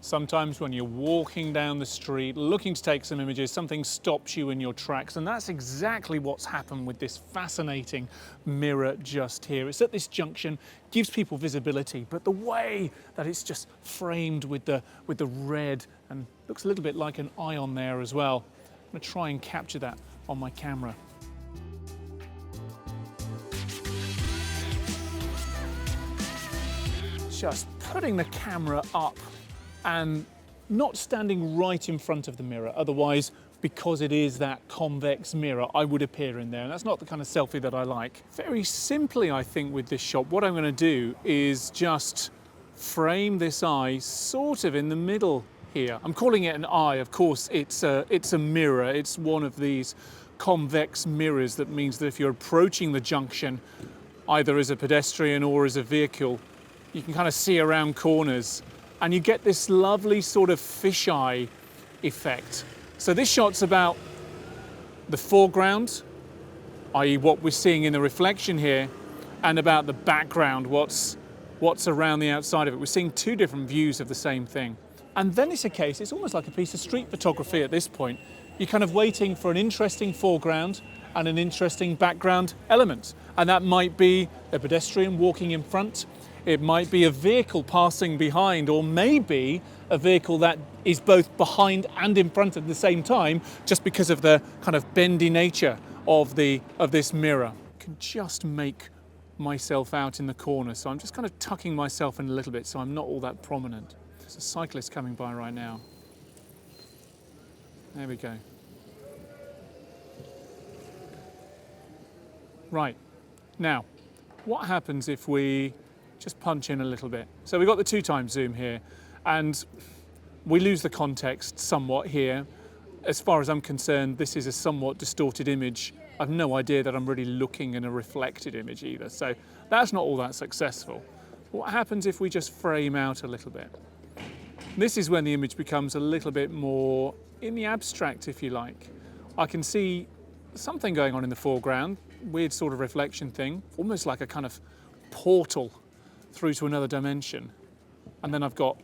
Sometimes when you're walking down the street, looking to take some images, something stops you in your tracks, and that's exactly what's happened with this fascinating mirror just here. It's at this junction, gives people visibility, but the way that it's just framed with the red and looks a little bit like an eye on there as well. I'm going to try and capture that on my camera. Just putting the camera up and not standing right in front of the mirror. Otherwise, because it is that convex mirror, I would appear in there, and that's not the kind of selfie that I like. Very simply, I think, with this shot, what I'm going to do is just frame this eye sort of in the middle here. I'm calling it an eye. Of course, it's a mirror. It's one of these convex mirrors. That means that if you're approaching the junction, either as a pedestrian or as a vehicle, you can kind of see around corners, and you get this lovely sort of fisheye effect. So this shot's about the foreground, i.e. what we're seeing in the reflection here, and about the background, what's around the outside of it. We're seeing two different views of the same thing. And then it's a case, it's almost like a piece of street photography at this point. You're kind of waiting for an interesting foreground and an interesting background element. And that might be a pedestrian walking in front, it might be a vehicle passing behind, or maybe a vehicle that is both behind and in front at the same time, just because of the kind of bendy nature of this mirror. I can just make myself out in the corner, so I'm just kind of tucking myself in a little bit so I'm not all that prominent. There's a cyclist coming by right now. There we go. Right, now, what happens if we just punch in a little bit? So we've got the 2x zoom here, and we lose the context somewhat here. As far as I'm concerned, this is a somewhat distorted image. I've no idea that I'm really looking in a reflected image either, so that's not all that successful. What happens if we just frame out a little bit? This is when the image becomes a little bit more in the abstract, if you like. I can see something going on in the foreground, weird sort of reflection thing, almost like a kind of portal through to another dimension. And then I've got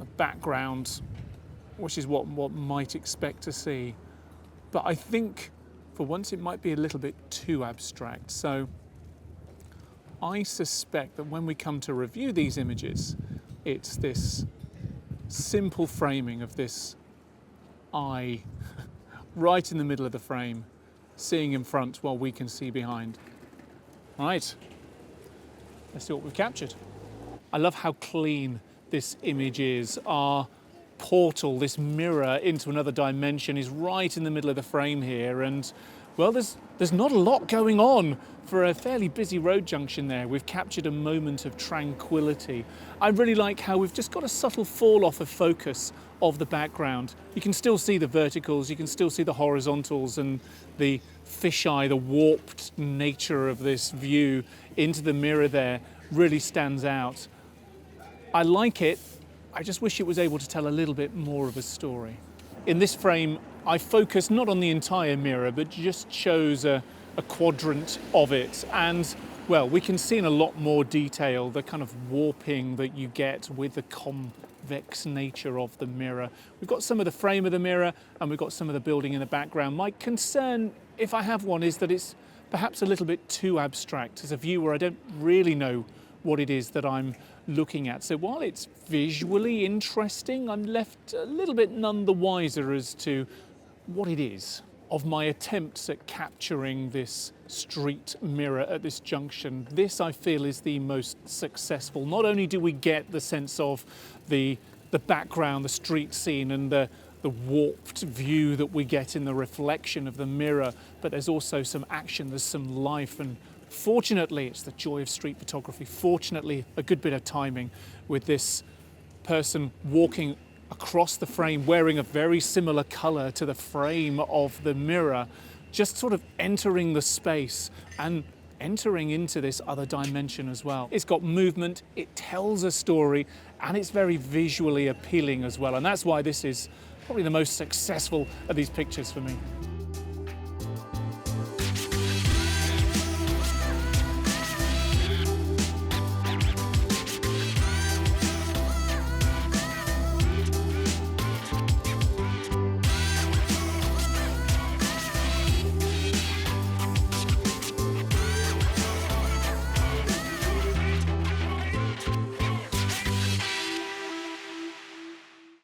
a background, which is what might expect to see. But I think for once it might be a little bit too abstract. So I suspect that when we come to review these images, it's this simple framing of this eye right in the middle of the frame, seeing in front while we can see behind. Right. Let's see what we've captured. I love how clean this image is. Our portal, this mirror into another dimension, is right in the middle of the frame here, and well, there's not a lot going on for a fairly busy road junction there. We've captured a moment of tranquility. I really like how we've just got a subtle fall off of focus of the background. You can still see the verticals, you can still see the horizontals, and the fisheye, the warped nature of this view into the mirror there really stands out. I like it. I just wish it was able to tell a little bit more of a story. In this frame, I focus not on the entire mirror, but just chose a quadrant of it. And, well, we can see in a lot more detail the kind of warping that you get with the convex nature of the mirror. We've got some of the frame of the mirror, and we've got some of the building in the background. My concern, if I have one, is that it's perhaps a little bit too abstract. As a viewer, I don't really know what it is that I'm looking at. So while it's visually interesting, I'm left a little bit none the wiser as to what it is of my attempts at capturing this street mirror at this junction. This, I feel, is the most successful. Not only do we get the sense of the background, the street scene, and the warped view that we get in the reflection of the mirror, but there's also some action, there's some life, and fortunately, it's the joy of street photography, fortunately a good bit of timing with this person walking across the frame wearing a very similar colour to the frame of the mirror, just sort of entering the space and entering into this other dimension as well. It's got movement, it tells a story, and it's very visually appealing as well, and that's why this is probably the most successful of these pictures for me.